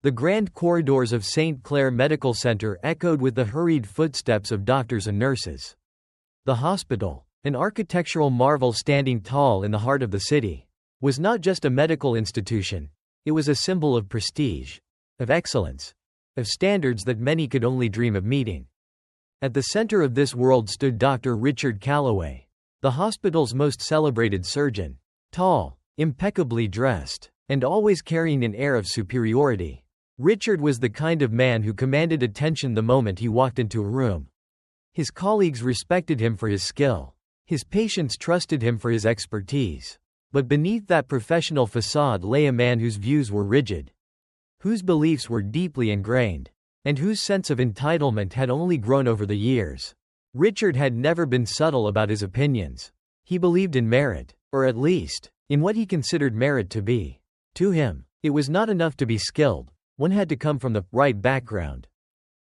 The grand corridors of St. Clair Medical Center echoed with the hurried footsteps of doctors and nurses. The hospital, an architectural marvel standing tall in the heart of the city, was not just a medical institution. It was a symbol of prestige, of excellence, of standards that many could only dream of meeting. At the center of this world stood Dr. Richard Calloway, the hospital's most celebrated surgeon. Tall, impeccably dressed, and always carrying an air of superiority, Richard was the kind of man who commanded attention the moment he walked into a room. His colleagues respected him for his skill. His patients trusted him for his expertise. But beneath that professional facade lay a man whose views were rigid, whose beliefs were deeply ingrained, and whose sense of entitlement had only grown over the years. Richard had never been subtle about his opinions. He believed in merit, or at least, in what he considered merit to be. To him, it was not enough to be skilled. One had to come from the right background,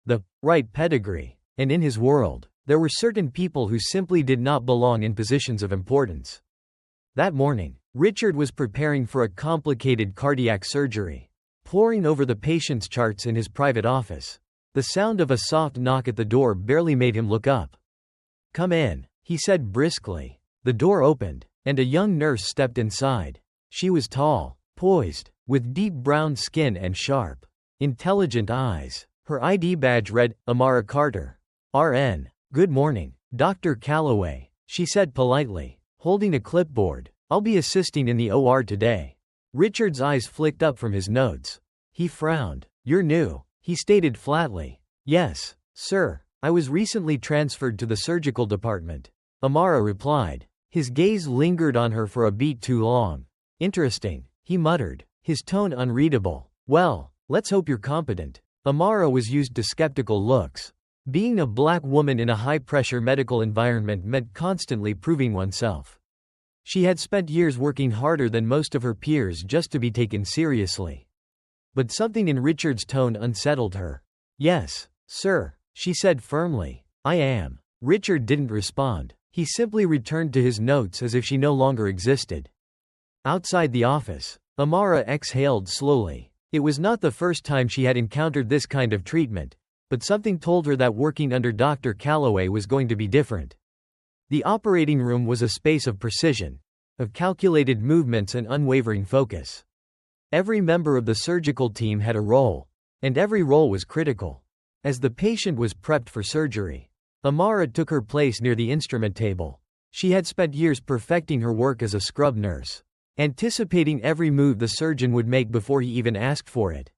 the right pedigree, and in his world, there were certain people who simply did not belong in positions of importance. That morning, Richard was preparing for a complicated cardiac surgery, poring over the patient's charts in his private office. The sound of a soft knock at the door barely made him look up. "Come in," he said briskly. The door opened, and a young nurse stepped inside. She was tall, poised, with deep brown skin and sharp, intelligent eyes. Her ID badge read, Amara Carter, RN. "Good morning, Dr. Calloway," she said politely, holding a clipboard. "I'll be assisting in the OR today." Richard's eyes flicked up from his notes. He frowned. "You're new," he stated flatly. "Yes, sir. I was recently transferred to the surgical department," Amara replied. His gaze lingered on her for a beat too long. "Interesting," he muttered, his tone unreadable. "Well, let's hope you're competent." Amara was used to skeptical looks. Being a black woman in a high-pressure medical environment meant constantly proving oneself. She had spent years working harder than most of her peers just to be taken seriously. But something in Richard's tone unsettled her. "Yes, sir," she said firmly. "I am." Richard didn't respond. He simply returned to his notes as if she no longer existed. Outside the office, Amara exhaled slowly. It was not the first time she had encountered this kind of treatment, but something told her that working under Dr. Calloway was going to be different. The operating room was a space of precision, of calculated movements and unwavering focus. Every member of the surgical team had a role, and every role was critical. As the patient was prepped for surgery, Amara took her place near the instrument table. She had spent years perfecting her work as a scrub nurse, anticipating every move the surgeon would make before he even asked for it.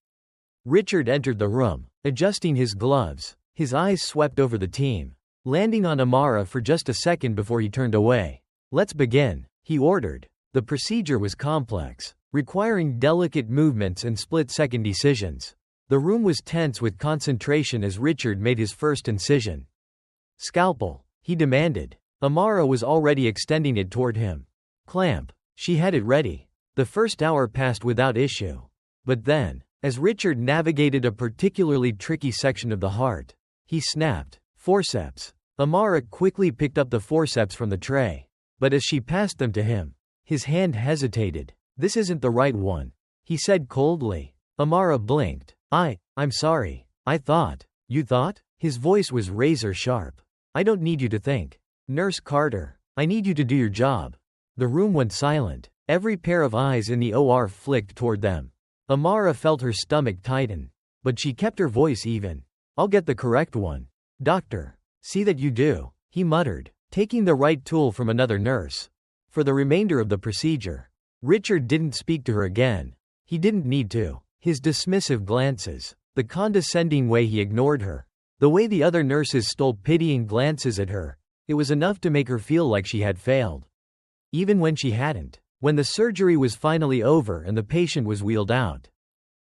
Richard entered the room, adjusting his gloves. His eyes swept over the team, landing on Amara for just a second before he turned away. "Let's begin," he ordered. The procedure was complex, requiring delicate movements and split-second decisions. The room was tense with concentration as Richard made his first incision. "Scalpel," he demanded. Amara was already extending it toward him. "Clamp." She had it ready. The first hour passed without issue. But then, as Richard navigated a particularly tricky section of the heart, he snapped. "Forceps." Amara quickly picked up the forceps from the tray. But as she passed them to him, his hand hesitated. "This isn't the right one," he said coldly. Amara blinked. I'm sorry. I thought." "You thought?" His voice was razor sharp. "I don't need you to think. Nurse Carter. I need you to do your job." The room went silent. Every pair of eyes in the OR flicked toward them. Amara felt her stomach tighten. But she kept her voice even. "I'll get the correct one. Doctor. See that you do," he muttered, taking the right tool from another nurse. For the remainder of the procedure, Richard didn't speak to her again. He didn't need to. His dismissive glances, the condescending way he ignored her, the way the other nurses stole pitying glances at her, it was enough to make her feel like she had failed. Even when she hadn't. When the surgery was finally over and the patient was wheeled out,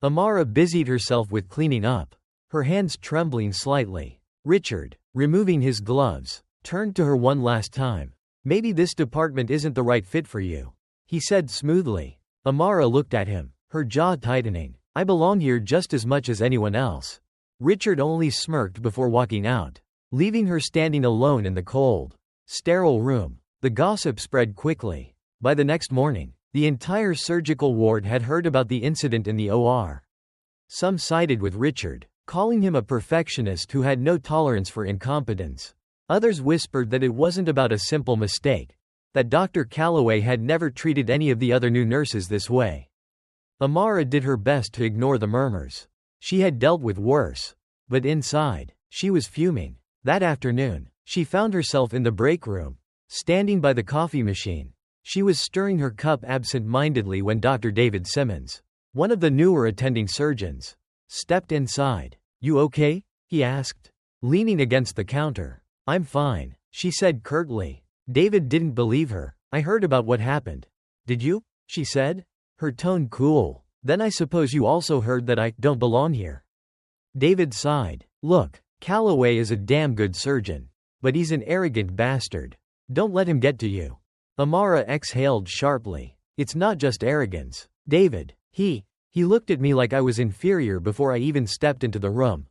Amara busied herself with cleaning up, her hands trembling slightly. Richard, removing his gloves, turned to her one last time. "Maybe this department isn't the right fit for you," he said smoothly. Amara looked at him, her jaw tightening. "I belong here just as much as anyone else." Richard only smirked before walking out, leaving her standing alone in the cold, sterile room. The gossip spread quickly. By the next morning, the entire surgical ward had heard about the incident in the OR. Some sided with Richard, calling him a perfectionist who had no tolerance for incompetence. Others whispered that it wasn't about a simple mistake, that Dr. Calloway had never treated any of the other new nurses this way. Amara did her best to ignore the murmurs. She had dealt with worse. But inside, she was fuming. That afternoon, she found herself in the break room, standing by the coffee machine. She was stirring her cup absent-mindedly when Dr. David Simmons, one of the newer attending surgeons, stepped inside. "You okay?" he asked, leaning against the counter. "I'm fine," she said curtly. David didn't believe her. "I heard about what happened." "Did you?" she said, her tone cool. "Then I suppose you also heard that I don't belong here." David sighed. "Look, Calloway is a damn good surgeon. But he's an arrogant bastard. Don't let him get to you." Amara exhaled sharply. "It's not just arrogance, David. He looked at me like I was inferior before I even stepped into the room."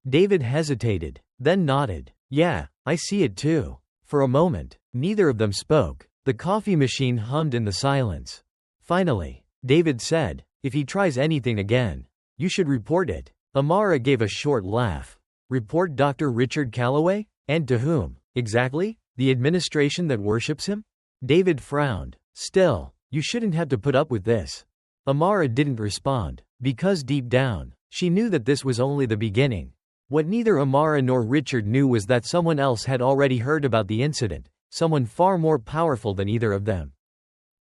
David hesitated, then nodded. "Yeah, I see it too." For a moment, neither of them spoke. The coffee machine hummed in the silence. Finally, David said, "If he tries anything again, you should report it." Amara gave a short laugh. "Report Dr. Richard Calloway? And to whom, exactly? The administration that worships him?" David frowned. "Still, you shouldn't have to put up with this." Amara didn't respond, because deep down, she knew that this was only the beginning. What neither Amara nor Richard knew was that someone else had already heard about the incident, someone far more powerful than either of them.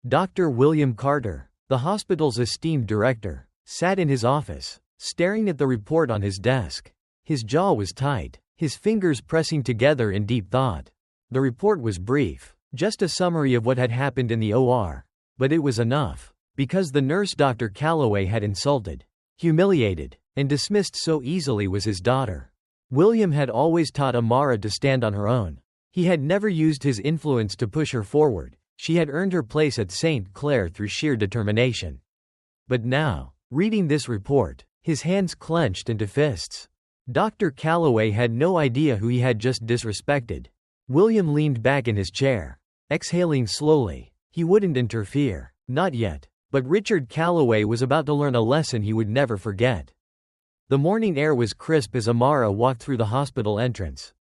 Dr. William Carter, the hospital's esteemed director, sat in his office, staring at the report on his desk. His jaw was tight, his fingers pressing together in deep thought. The report was brief, just a summary of what had happened in the OR. But it was enough, because the nurse Dr. Calloway had insulted, humiliated, and dismissed so easily was his daughter. William had always taught Amara to stand on her own. He had never used his influence to push her forward. She had earned her place at St. Clair through sheer determination. But now, reading this report, his hands clenched into fists. Dr. Calloway had no idea who he had just disrespected. William leaned back in his chair, exhaling slowly. He wouldn't interfere. Not yet. But Richard Calloway was about to learn a lesson he would never forget. The morning air was crisp as Amara walked through the hospital entrance.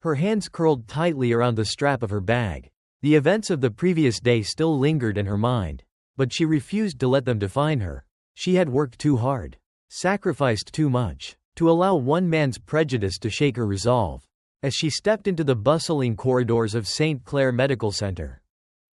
Her hands curled tightly around the strap of her bag. The events of the previous day still lingered in her mind, but she refused to let them define her. She had worked too hard, sacrificed too much, to allow one man's prejudice to shake her resolve. As she stepped into the bustling corridors of St. Clair Medical Center,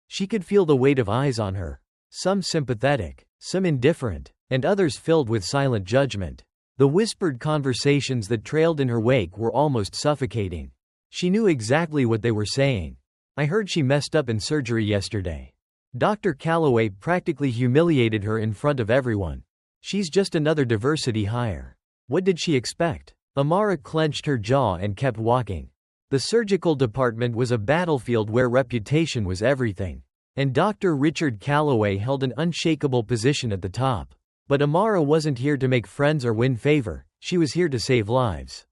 she could feel the weight of eyes on her, some sympathetic, some indifferent, and others filled with silent judgment. The whispered conversations that trailed in her wake were almost suffocating. She knew exactly what they were saying. "I heard she messed up in surgery yesterday. Dr. Calloway practically humiliated her in front of everyone. She's just another diversity hire. What did she expect?" Amara clenched her jaw and kept walking. The surgical department was a battlefield where reputation was everything. And Dr. Richard Calloway held an unshakable position at the top. But Amara wasn't here to make friends or win favor, she was here to save lives.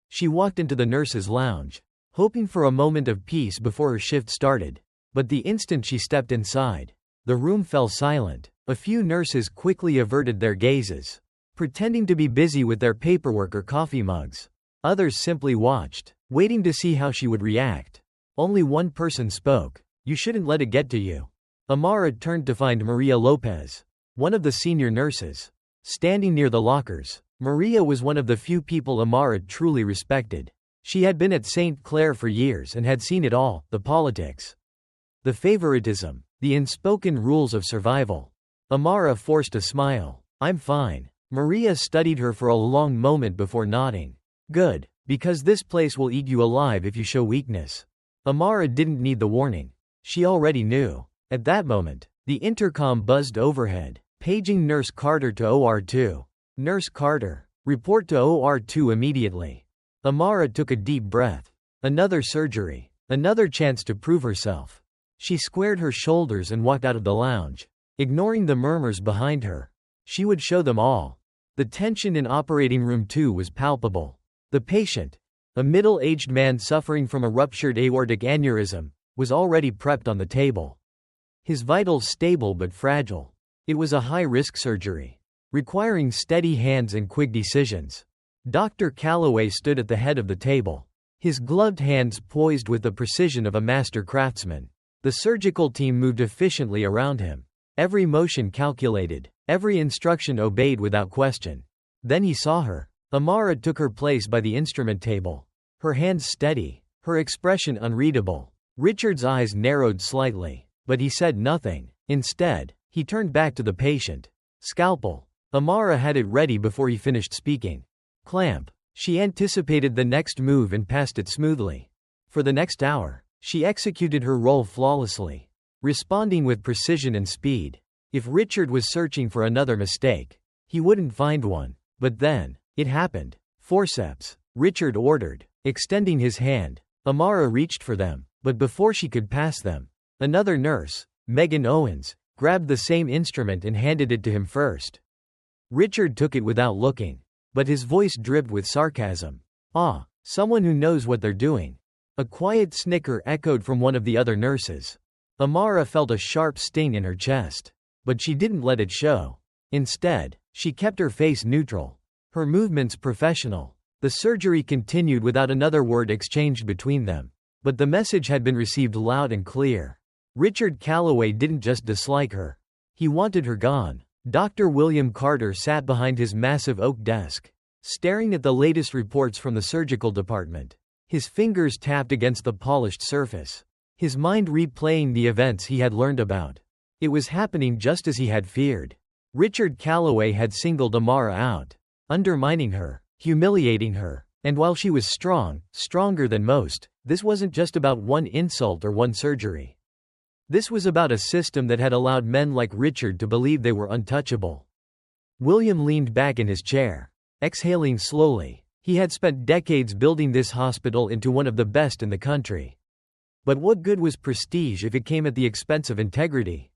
She walked into the nurse's lounge, hoping for a moment of peace before her shift started. But the instant she stepped inside, the room fell silent. A few nurses quickly averted their gazes, pretending to be busy with their paperwork or coffee mugs. Others simply watched, waiting to see how she would react. Only one person spoke. "You shouldn't let it get to you." Amara turned to find Maria Lopez, one of the senior nurses, standing near the lockers. Maria was one of the few people Amara truly respected. She had been at St. Clair for years and had seen it all, the politics, the favoritism, the unspoken rules of survival. Amara forced a smile. "I'm fine." Maria studied her for a long moment before nodding. "Good, because this place will eat you alive if you show weakness." Amara didn't need the warning. She already knew. At that moment, the intercom buzzed overhead, paging Nurse Carter to OR2. "Nurse Carter, report to OR2 immediately." Amara took a deep breath. Another surgery. Another chance to prove herself. She squared her shoulders and walked out of the lounge, ignoring the murmurs behind her. She would show them all. The tension in operating room 2 was palpable. The patient, a middle-aged man suffering from a ruptured aortic aneurysm, was already prepped on the table. His vitals stable but fragile. It was a high-risk surgery. requiring steady hands and quick decisions. Dr. Calloway stood at the head of the table, his gloved hands poised with the precision of a master craftsman. The surgical team moved efficiently around him, every motion calculated, every instruction obeyed without question. Then he saw her. Amara took her place by the instrument table, her hands steady, her expression unreadable. Richard's eyes narrowed slightly, but he said nothing. Instead, he turned back to the patient. Scalpel. Amara had it ready before he finished speaking. Clamp. She anticipated the next move and passed it smoothly. For the next hour, she executed her role flawlessly, responding with precision and speed. If Richard was searching for another mistake, he wouldn't find one. But then, it happened. Forceps, Richard ordered, extending his hand. Amara reached for them, but before she could pass them, another nurse, Megan Owens, grabbed the same instrument and handed it to him first. Richard took it without looking, but his voice dripped with sarcasm. Ah, someone who knows what they're doing. A quiet snicker echoed from one of the other nurses. Amara felt a sharp sting in her chest, but she didn't let it show. Instead, she kept her face neutral, her movements professional. The surgery continued without another word exchanged between them, but the message had been received loud and clear. Richard Calloway didn't just dislike her. He wanted her gone. Dr. William Carter sat behind his massive oak desk, staring at the latest reports from the surgical department. His fingers tapped against the polished surface, his mind replaying the events he had learned about. It was happening just as he had feared. Richard Calloway had singled Amara out, undermining her, humiliating her, and while she was strong, stronger than most, this wasn't just about one insult or one surgery. This was about a system that had allowed men like Richard to believe they were untouchable. William leaned back in his chair, exhaling slowly. He had spent decades building this hospital into one of the best in the country. But what good was prestige if it came at the expense of integrity?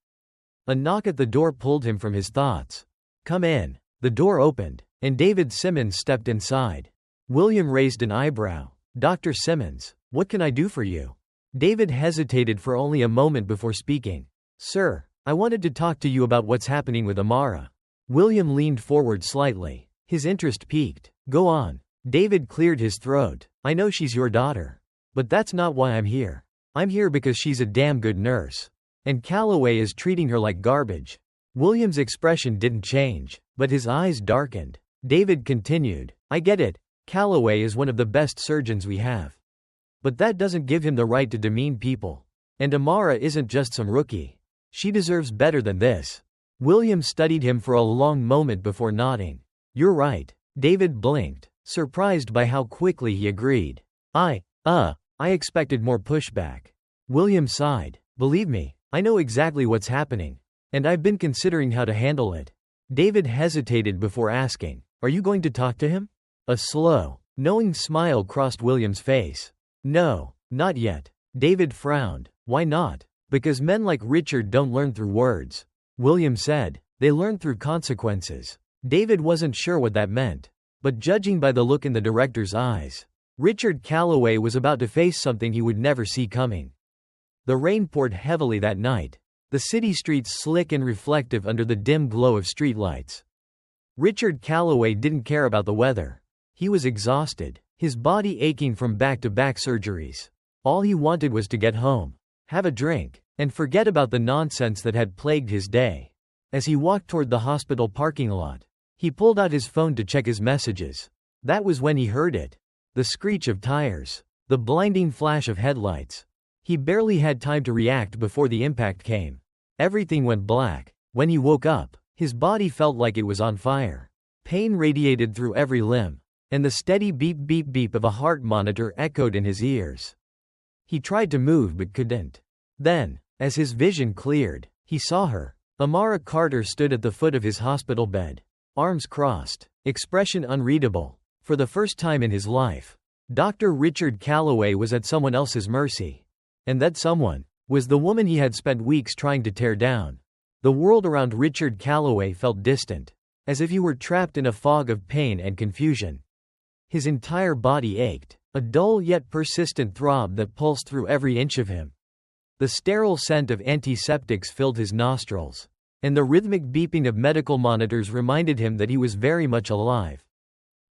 A knock at the door pulled him from his thoughts. Come in. The door opened, and David Simmons stepped inside. William raised an eyebrow. Dr. Simmons, what can I do for you? David hesitated for only a moment before speaking. Sir, I wanted to talk to you about what's happening with Amara. William leaned forward slightly, his interest piqued. Go on. David cleared his throat. I know she's your daughter. But that's not why I'm here. I'm here because she's a damn good nurse. And Calloway is treating her like garbage. William's expression didn't change, but his eyes darkened. David continued. I get it. Calloway is one of the best surgeons we have. But that doesn't give him the right to demean people. And Amara isn't just some rookie. She deserves better than this. William studied him for a long moment before nodding. You're right. David blinked, surprised by how quickly he agreed. I expected more pushback. William sighed. Believe me, I know exactly what's happening. And I've been considering how to handle it. David hesitated before asking, are you going to talk to him? A slow, knowing smile crossed William's face. No, not yet. David frowned. Why not? Because men like Richard don't learn through words. William said, they learn through consequences. David wasn't sure what that meant. But judging by the look in the director's eyes, Richard Calloway was about to face something he would never see coming. The rain poured heavily that night, the city streets slick and reflective under the dim glow of streetlights. Richard Calloway didn't care about the weather. He was exhausted, his body aching from back-to-back surgeries. All he wanted was to get home, have a drink, and forget about the nonsense that had plagued his day. As he walked toward the hospital parking lot, he pulled out his phone to check his messages. That was when he heard it. The screech of tires, the blinding flash of headlights. He barely had time to react before the impact came. Everything went black. When he woke up, his body felt like it was on fire. Pain radiated through every limb, and the steady beep beep beep of a heart monitor echoed in his ears. He tried to move but couldn't. Then, as his vision cleared, he saw her. Amara Carter stood at the foot of his hospital bed, arms crossed, expression unreadable. For the first time in his life, Dr. Richard Calloway was at someone else's mercy. And that someone was the woman he had spent weeks trying to tear down. The world around Richard Calloway felt distant, as if he were trapped in a fog of pain and confusion. His entire body ached, a dull yet persistent throb that pulsed through every inch of him. The sterile scent of antiseptics filled his nostrils, and the rhythmic beeping of medical monitors reminded him that he was very much alive.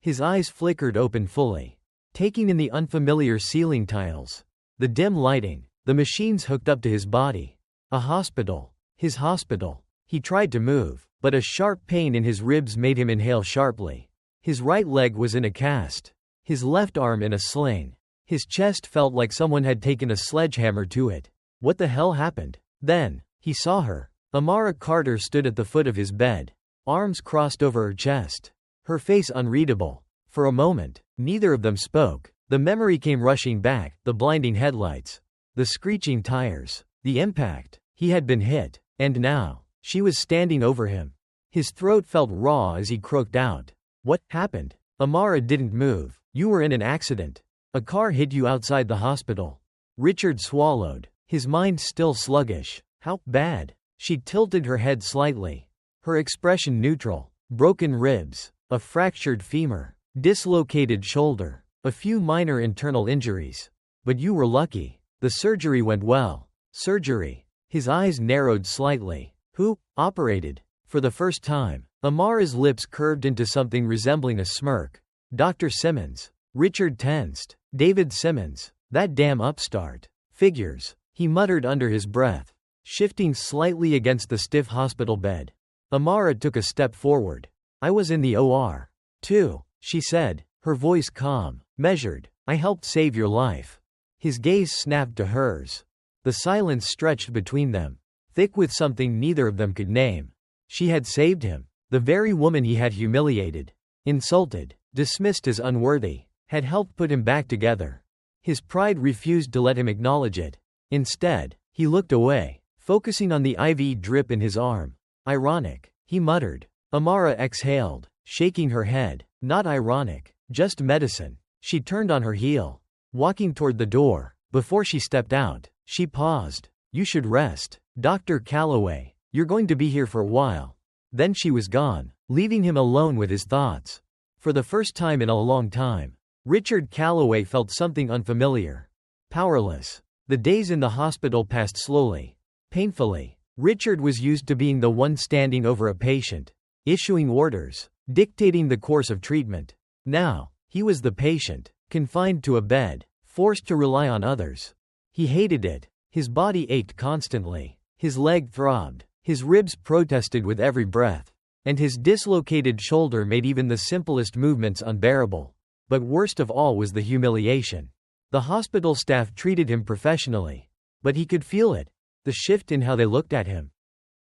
His eyes flickered open fully, taking in the unfamiliar ceiling tiles, the dim lighting, the machines hooked up to his body. A hospital. His hospital. He tried to move, but a sharp pain in his ribs made him inhale sharply. His right leg was in a cast, his left arm in a sling. His chest felt like someone had taken a sledgehammer to it. What the hell happened? Then, he saw her. Amara Carter stood at the foot of his bed, arms crossed over her chest, her face unreadable. For a moment, neither of them spoke. The memory came rushing back, the blinding headlights, the screeching tires, the impact. He had been hit, and now, she was standing over him. His throat felt raw as he croaked out. What happened? Amara didn't move. You were in an accident. A car hit you outside the hospital. Richard swallowed, his mind still sluggish. How bad? She tilted her head slightly, her expression neutral. Broken ribs, a fractured femur, dislocated shoulder, a few minor internal injuries. But you were lucky. The surgery went well. Surgery. His eyes narrowed slightly. Who operated? For the first time, Amara's lips curved into something resembling a smirk. Dr. Simmons. Richard tensed. David Simmons. That damn upstart. Figures, he muttered under his breath, shifting slightly against the stiff hospital bed. Amara took a step forward. I was in the OR, too, she said, her voice calm, measured. I helped save your life. His gaze snapped to hers. The silence stretched between them, thick with something neither of them could name. She had saved him. The very woman he had humiliated, insulted, dismissed as unworthy, had helped put him back together. His pride refused to let him acknowledge it. Instead, he looked away, focusing on the IV drip in his arm. Ironic, he muttered. Amara exhaled, shaking her head. Not ironic, just medicine. She turned on her heel, walking toward the door. Before she stepped out, she paused. You should rest, Dr. Calloway. You're going to be here for a while. Then she was gone, leaving him alone with his thoughts. For the first time in a long time, Richard Calloway felt something unfamiliar. Powerless. The days in the hospital passed slowly, painfully. Richard was used to being the one standing over a patient, issuing orders, dictating the course of treatment. Now, he was the patient, confined to a bed, forced to rely on others. He hated it. His body ached constantly. His leg throbbed. His ribs protested with every breath. And his dislocated shoulder made even the simplest movements unbearable. But worst of all was the humiliation. The hospital staff treated him professionally. But he could feel it. The shift in how they looked at him.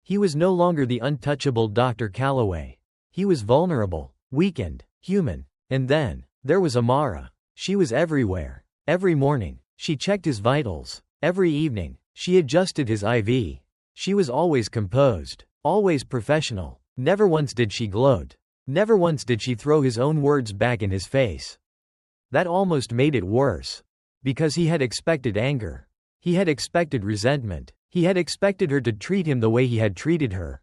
He was no longer the untouchable Dr. Calloway. He was vulnerable, weakened, human. And then, there was Amara. She was everywhere. Every morning, she checked his vitals. Every evening, she adjusted his IV. She was always composed, always professional. Never once did she gloat. Never once did she throw his own words back in his face. That almost made it worse. Because he had expected anger. He had expected resentment. He had expected her to treat him the way he had treated her.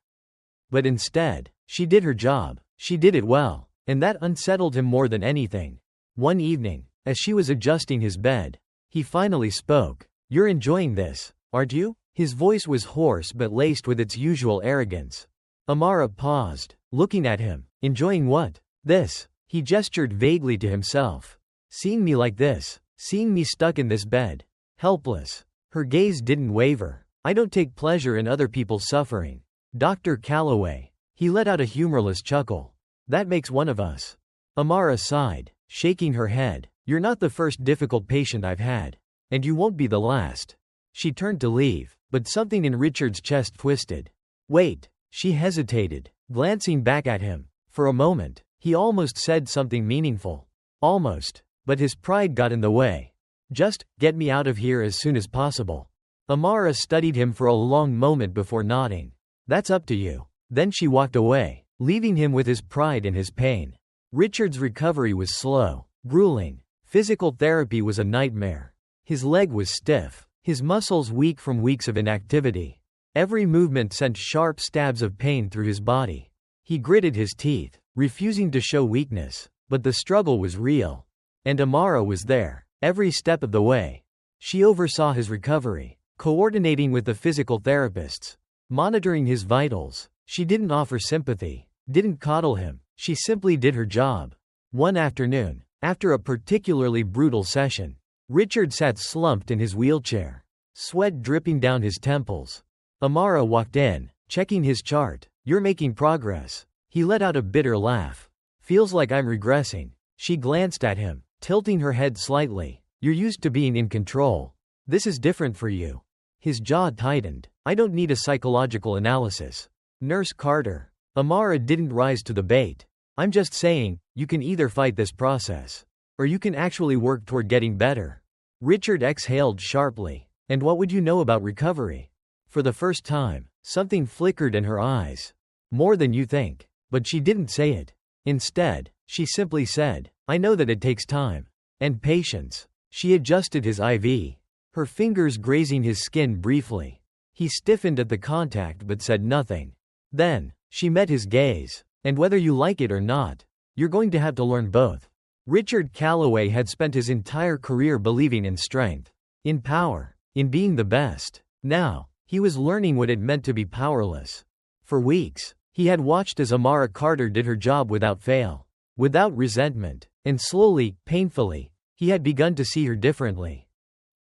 But instead, she did her job. She did it well. And that unsettled him more than anything. One evening, as she was adjusting his bed, he finally spoke. You're enjoying this, aren't you? His voice was hoarse but laced with its usual arrogance. Amara paused, looking at him. Enjoying what? This. He gestured vaguely to himself. Seeing me like this. Seeing me stuck in this bed. Helpless. Her gaze didn't waver. I don't take pleasure in other people's suffering. Dr. Calloway. He let out a humorless chuckle. That makes one of us. Amara sighed, shaking her head. You're not the first difficult patient I've had. And you won't be the last. She turned to leave, but something in Richard's chest twisted. Wait. She hesitated, glancing back at him. For a moment, he almost said something meaningful. Almost. But his pride got in the way. Just, get me out of here as soon as possible. Amara studied him for a long moment before nodding. That's up to you. Then she walked away, leaving him with his pride and his pain. Richard's recovery was slow, grueling. Physical therapy was a nightmare. His leg was stiff, his muscles weak from weeks of inactivity. Every movement sent sharp stabs of pain through his body. He gritted his teeth, refusing to show weakness, but the struggle was real. And Amara was there, every step of the way. She oversaw his recovery, coordinating with the physical therapists, monitoring his vitals, She didn't offer sympathy, didn't coddle him, she simply did her job. One afternoon, after a particularly brutal session, Richard sat slumped in his wheelchair, sweat dripping down his temples. Amara walked in, checking his chart. "You're making progress." He let out a bitter laugh. "Feels like I'm regressing." She glanced at him, tilting her head slightly. "You're used to being in control. This is different for you." His jaw tightened. "I don't need a psychological analysis. Nurse Carter." Amara didn't rise to the bait. "I'm just saying, you can either fight this process, or you can actually work toward getting better." Richard exhaled sharply. "And what would you know about recovery?" For the first time, something flickered in her eyes. "More than you think." But she didn't say it. Instead, she simply said, "I know that it takes time. And patience." She adjusted his IV, her fingers grazing his skin briefly. He stiffened at the contact but said nothing. Then, she met his gaze. "And whether you like it or not, you're going to have to learn both." Richard Calloway had spent his entire career believing in strength, in power, in being the best. Now, he was learning what it meant to be powerless. For weeks, he had watched as Amara Carter did her job without fail, without resentment, and slowly, painfully, he had begun to see her differently.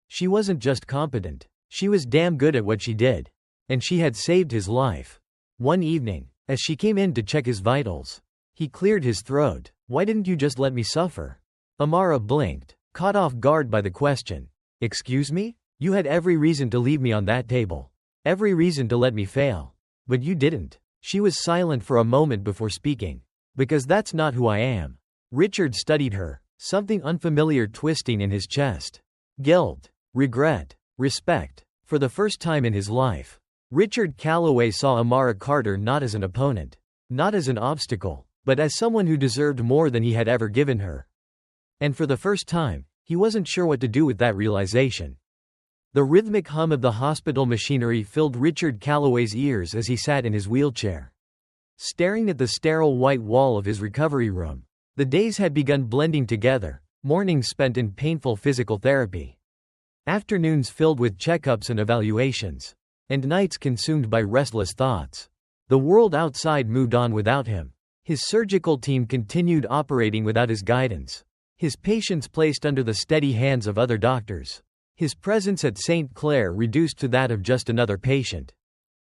She wasn't just competent, she was damn good at what she did. And she had saved his life. One evening, as she came in to check his vitals, he cleared his throat. "Why didn't you just let me suffer?" Amara blinked, caught off guard by the question. "Excuse me? You had every reason to leave me on that table. Every reason to let me fail. But you didn't." She was silent for a moment before speaking. "Because that's not who I am." Richard studied her, something unfamiliar twisting in his chest. Guilt, regret, respect. For the first time in his life, Richard Calloway saw Amara Carter not as an opponent, not as an obstacle, but as someone who deserved more than he had ever given her. And for the first time, he wasn't sure what to do with that realization. The rhythmic hum of the hospital machinery filled Richard Calloway's ears as he sat in his wheelchair, staring at the sterile white wall of his recovery room. The days had begun blending together, mornings spent in painful physical therapy, afternoons filled with checkups and evaluations, and nights consumed by restless thoughts. The world outside moved on without him. His surgical team continued operating without his guidance, his patients placed under the steady hands of other doctors. His presence at St. Clair reduced to that of just another patient.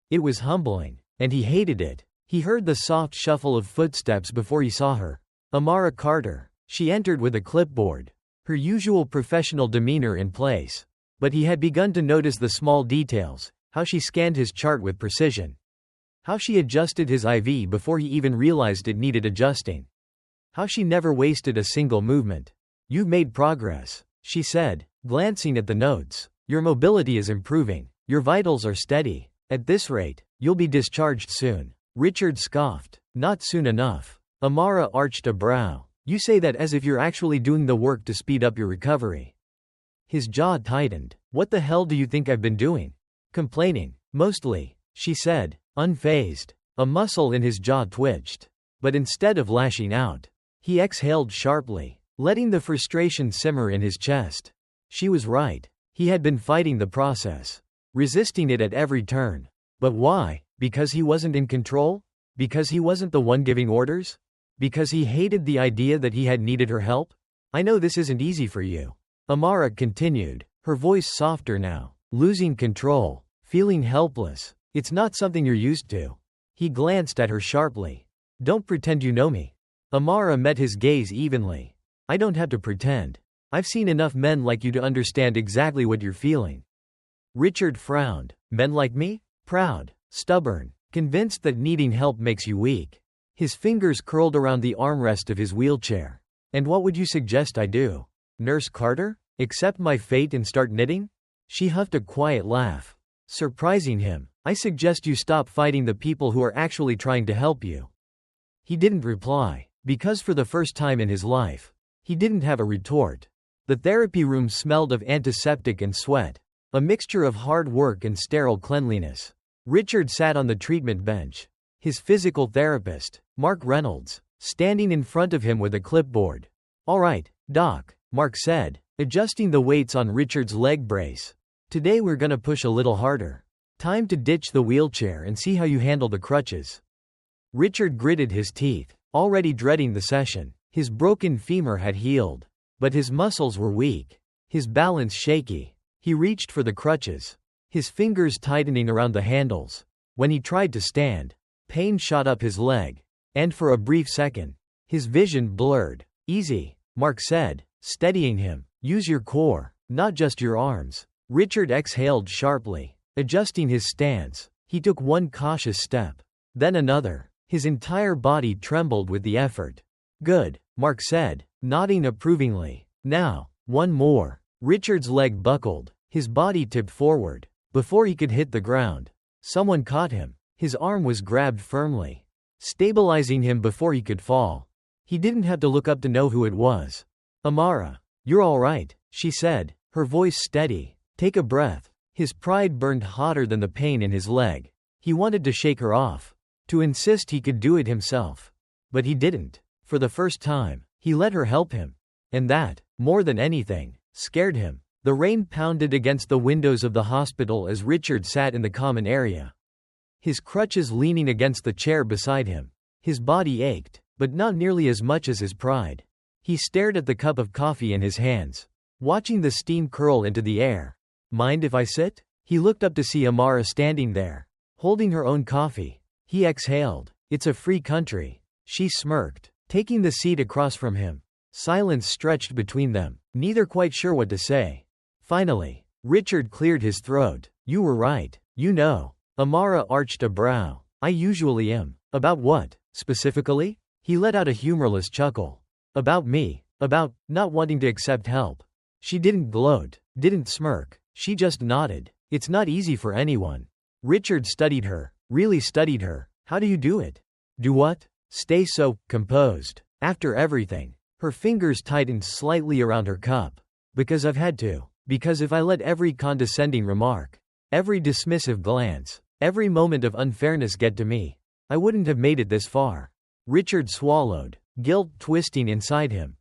It was humbling, and he hated it. He heard the soft shuffle of footsteps before he saw her. Amara Carter. She entered with a clipboard, her usual professional demeanor in place. But he had begun to notice the small details, how she scanned his chart with precision, how she adjusted his IV before he even realized it needed adjusting, how she never wasted a single movement. "You've made progress," she said, glancing at the notes. "Your mobility is improving. Your vitals are steady. At this rate, you'll be discharged soon." Richard scoffed. "Not soon enough." Amara arched a brow. "You say that as if you're actually doing the work to speed up your recovery." His jaw tightened. "What the hell do you think I've been doing?" "Complaining. Mostly," she said, unfazed. A muscle in his jaw twitched. But instead of lashing out, he exhaled sharply, letting the frustration simmer in his chest. She was right. He had been fighting the process, resisting it at every turn. But why? Because he wasn't in control? Because he wasn't the one giving orders? Because he hated the idea that he had needed her help? "I know this isn't easy for you," Amara continued, her voice softer now. "Losing control, feeling helpless. It's not something you're used to." He glanced at her sharply. "Don't pretend you know me." Amara met his gaze evenly. "I don't have to pretend. I've seen enough men like you to understand exactly what you're feeling." Richard frowned. "Men like me? Proud, stubborn, convinced that needing help makes you weak." His fingers curled around the armrest of his wheelchair. "And what would you suggest I do? Nurse Carter? Accept my fate and start knitting?" She huffed a quiet laugh, surprising him. "I suggest you stop fighting the people who are actually trying to help you." He didn't reply, because for the first time in his life, he didn't have a retort. The therapy room smelled of antiseptic and sweat, a mixture of hard work and sterile cleanliness. Richard sat on the treatment bench, his physical therapist, Mark Reynolds, standing in front of him with a clipboard. "All right, Doc," Mark said, adjusting the weights on Richard's leg brace. "Today we're gonna push a little harder." Time to ditch the wheelchair and see how you handle the crutches. Richard gritted his teeth, already dreading the session. His broken femur had healed, but his muscles were weak, his balance shaky. He reached for the crutches, his fingers tightening around the handles. When he tried to stand, pain shot up his leg, and for a brief second, his vision blurred. Easy, Mark said, steadying him. Use your core, not just your arms. Richard exhaled sharply, adjusting his stance. He took one cautious step, then another. His entire body trembled with the effort. Good, Mark said, nodding approvingly. Now, one more. Richard's leg buckled, his body tipped forward. Before he could hit the ground, someone caught him. His arm was grabbed firmly, stabilizing him before he could fall. He didn't have to look up to know who it was. Amara, you're all right, she said, her voice steady. Take a breath. His pride burned hotter than the pain in his leg. He wanted to shake her off, to insist he could do it himself. But he didn't. For the first time, he let her help him. And that, more than anything, scared him. The rain pounded against the windows of the hospital as Richard sat in the common area, his crutches leaning against the chair beside him. His body ached, but not nearly as much as his pride. He stared at the cup of coffee in his hands, watching the steam curl into the air. Mind if I sit? He looked up to see Amara standing there, holding her own coffee. He exhaled. It's a free country. She smirked, taking the seat across from him. Silence stretched between them, neither quite sure what to say. Finally, Richard cleared his throat. You were right. You know. Amara arched a brow. I usually am. About what, specifically? He let out a humorless chuckle. About me. About not wanting to accept help. She didn't gloat, didn't smirk. She just nodded. It's not easy for anyone. Richard studied her, really studied her. How do you do it? Do what? Stay so composed. After everything. Her fingers tightened slightly around her cup. Because I've had to. Because if I let every condescending remark, every dismissive glance, every moment of unfairness get to me, I wouldn't have made it this far. Richard swallowed, guilt twisting inside him.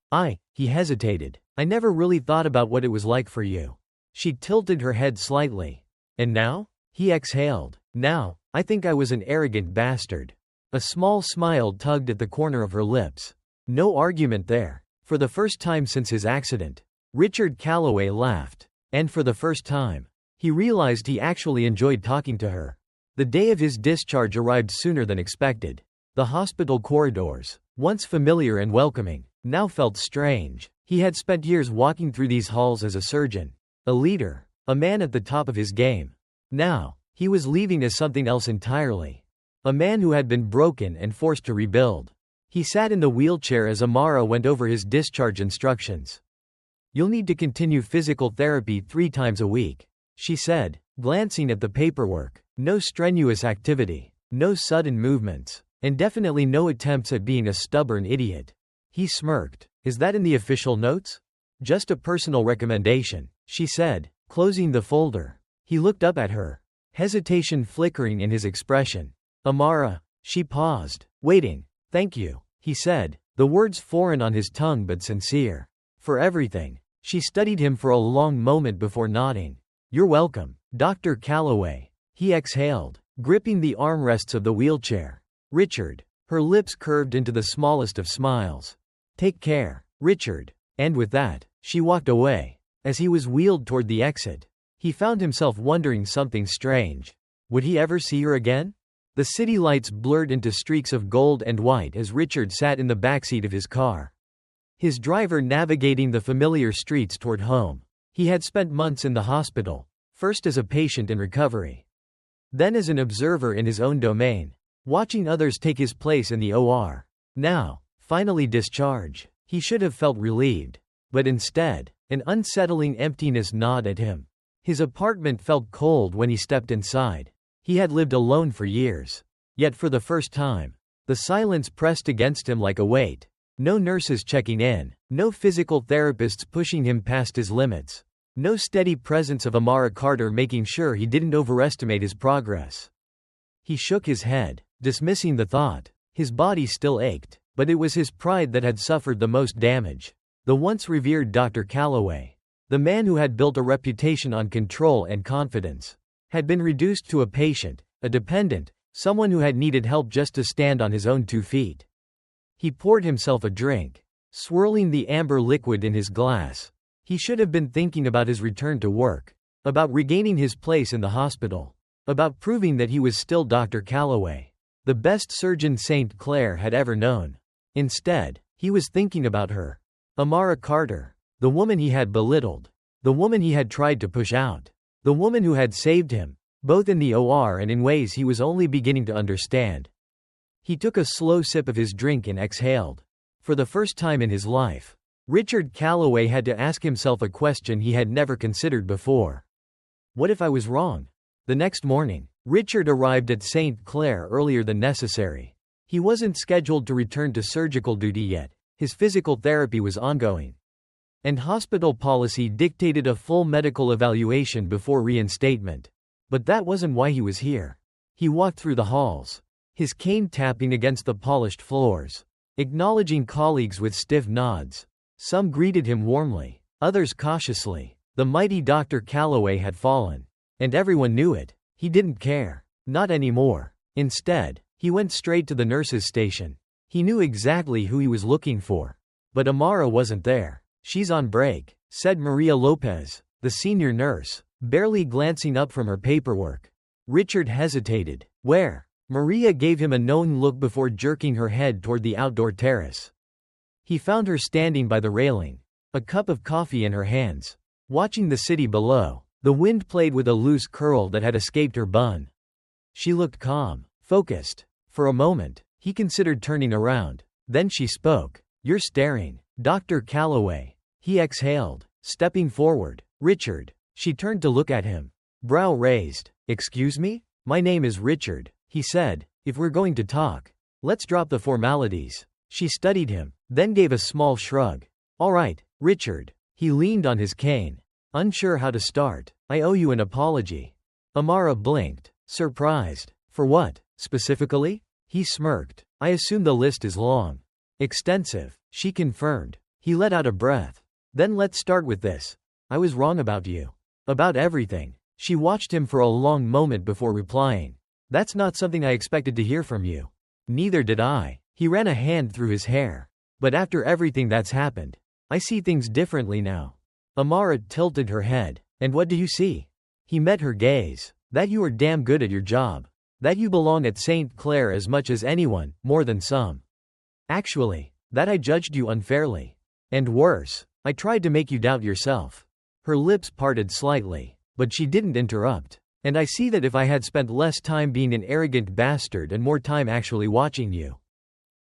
He hesitated. I never really thought about what it was like for you. She tilted her head slightly. And now? He exhaled. Now, I think I was an arrogant bastard. A small smile tugged at the corner of her lips. No argument there. For the first time since his accident, Richard Calloway laughed. And for the first time, he realized he actually enjoyed talking to her. The day of his discharge arrived sooner than expected. The hospital corridors, once familiar and welcoming, now felt strange. He had spent years walking through these halls as a surgeon, a leader, a man at the top of his game. Now, he was leaving as something else entirely. A man who had been broken and forced to rebuild. He sat in the wheelchair as Amara went over his discharge instructions. You'll need to continue physical therapy 3 times a week, she said, glancing at the paperwork. No strenuous activity, no sudden movements, and definitely no attempts at being a stubborn idiot. He smirked. Is that in the official notes? Just a personal recommendation, she said, closing the folder. He looked up at her, hesitation flickering in his expression. Amara, she paused, waiting. Thank you, he said, the words foreign on his tongue but sincere. For everything. She studied him for a long moment before nodding. You're welcome, Dr. Calloway. He exhaled, gripping the armrests of the wheelchair. Richard. Her lips curved into the smallest of smiles. Take care, Richard. And with that, she walked away. As he was wheeled toward the exit, he found himself wondering something strange. Would he ever see her again? The city lights blurred into streaks of gold and white as Richard sat in the backseat of his car, his driver navigating the familiar streets toward home. He had spent months in the hospital, first as a patient in recovery, then as an observer in his own domain, watching others take his place in the OR. Now, finally discharged, he should have felt relieved. But instead, an unsettling emptiness gnawed at him. His apartment felt cold when he stepped inside. He had lived alone for years. Yet for the first time, the silence pressed against him like a weight. No nurses checking in, no physical therapists pushing him past his limits. No steady presence of Amara Carter making sure he didn't overestimate his progress. He shook his head, dismissing the thought. His body still ached, but it was his pride that had suffered the most damage. The once revered Dr. Calloway, the man who had built a reputation on control and confidence, had been reduced to a patient, a dependent, someone who had needed help just to stand on his own 2 feet. He poured himself a drink, swirling the amber liquid in his glass. He should have been thinking about his return to work, about regaining his place in the hospital, about proving that he was still Dr. Calloway, the best surgeon St. Clair had ever known. Instead, he was thinking about her, Amara Carter, the woman he had belittled, the woman he had tried to push out, the woman who had saved him, both in the OR and in ways he was only beginning to understand. He took a slow sip of his drink and exhaled. For the first time in his life, Richard Calloway had to ask himself a question he had never considered before. What if I was wrong? The next morning, Richard arrived at St. Clair earlier than necessary. He wasn't scheduled to return to surgical duty yet. His physical therapy was ongoing. And hospital policy dictated a full medical evaluation before reinstatement. But that wasn't why he was here. He walked through the halls, his cane tapping against the polished floors, acknowledging colleagues with stiff nods. Some greeted him warmly, others cautiously. The mighty Dr. Calloway had fallen. And everyone knew it. He didn't care. Not anymore. Instead, he went straight to the nurse's station. He knew exactly who he was looking for. But Amara wasn't there. She's on break, said Maria Lopez, the senior nurse, barely glancing up from her paperwork. Richard hesitated. Where? Maria gave him a knowing look before jerking her head toward the outdoor terrace. He found her standing by the railing, a cup of coffee in her hands, watching the city below. The wind played with a loose curl that had escaped her bun. She looked calm, focused. For a moment, he considered turning around. Then she spoke. You're staring, Dr. Calloway. He exhaled, stepping forward. Richard. She turned to look at him, brow raised. Excuse me? My name is Richard, he said. If we're going to talk, let's drop the formalities. She studied him, then gave a small shrug. All right, Richard. He leaned on his cane, unsure how to start. I owe you an apology. Amara blinked, surprised. For what, specifically? He smirked. I assume the list is long. Extensive, she confirmed. He let out a breath. Then let's start with this. I was wrong about you. About everything. She watched him for a long moment before replying. That's not something I expected to hear from you. Neither did I. He ran a hand through his hair. But after everything that's happened, I see things differently now. Amara tilted her head. And what do you see? He met her gaze. That you are damn good at your job. That you belong at St. Clair as much as anyone, more than some. Actually, that I judged you unfairly. And worse, I tried to make you doubt yourself. Her lips parted slightly, but she didn't interrupt. And I see that if I had spent less time being an arrogant bastard and more time actually watching you,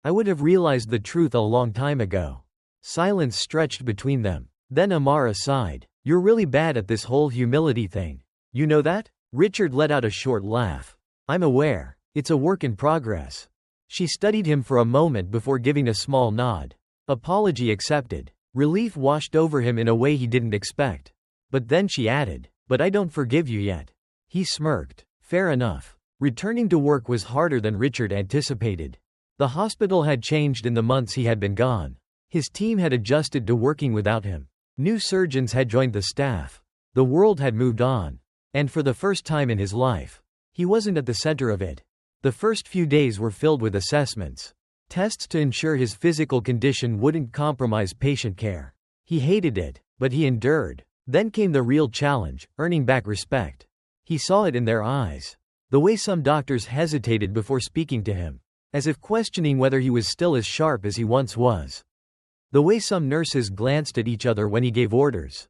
I would have realized the truth a long time ago. Silence stretched between them. Then Amara sighed. You're really bad at this whole humility thing. You know that? Richard let out a short laugh. I'm aware. It's a work in progress. She studied him for a moment before giving a small nod. Apology accepted. Relief washed over him in a way he didn't expect. But then she added, but I don't forgive you yet. He smirked. Fair enough. Returning to work was harder than Richard anticipated. The hospital had changed in the months he had been gone. His team had adjusted to working without him. New surgeons had joined the staff. The world had moved on. And for the first time in his life, he wasn't at the center of it. The first few days were filled with assessments. Tests to ensure his physical condition wouldn't compromise patient care. He hated it, but he endured. Then came the real challenge, earning back respect. He saw it in their eyes. The way some doctors hesitated before speaking to him, as if questioning whether he was still as sharp as he once was. The way some nurses glanced at each other when he gave orders,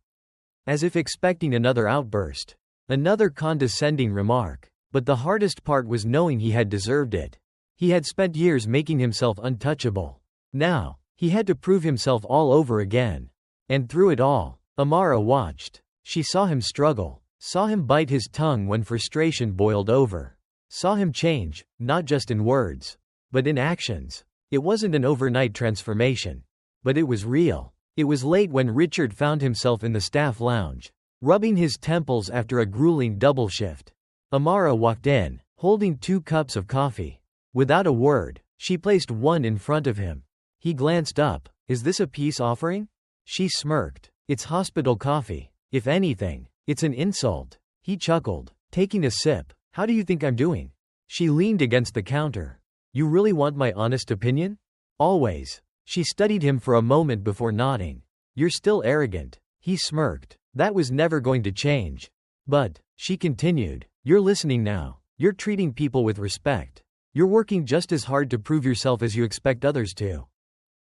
as if expecting another outburst, another condescending remark. But the hardest part was knowing he had deserved it. He had spent years making himself untouchable. Now, he had to prove himself all over again. And through it all, Amara watched. She saw him struggle, saw him bite his tongue when frustration boiled over, saw him change, not just in words, but in actions. It wasn't an overnight transformation, but it was real. It was late when Richard found himself in the staff lounge, rubbing his temples after a grueling double shift. Amara walked in, holding 2 cups of coffee. Without a word, she placed one in front of him. He glanced up. Is this a peace offering? She smirked. It's hospital coffee. If anything, it's an insult. He chuckled. taking a sip. How do you think I'm doing? She leaned against the counter. You really want my honest opinion? Always. She studied him for a moment before nodding. You're still arrogant. He smirked. That was never going to change. But, she continued, you're listening now. You're treating people with respect. You're working just as hard to prove yourself as you expect others to.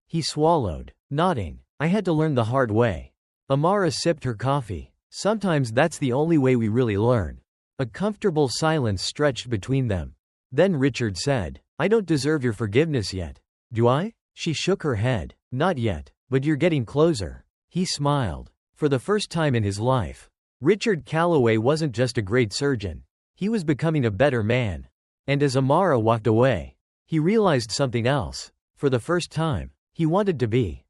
He swallowed, nodding. I had to learn the hard way. Amara sipped her coffee. Sometimes that's the only way we really learn. A comfortable silence stretched between them. Then Richard said, I don't deserve your forgiveness yet. Do I? She shook her head. Not yet, but you're getting closer. He smiled. For the first time in his life, Richard Calloway wasn't just a great surgeon. He was becoming a better man. And as Amara walked away, he realized something else. For the first time, he wanted to be.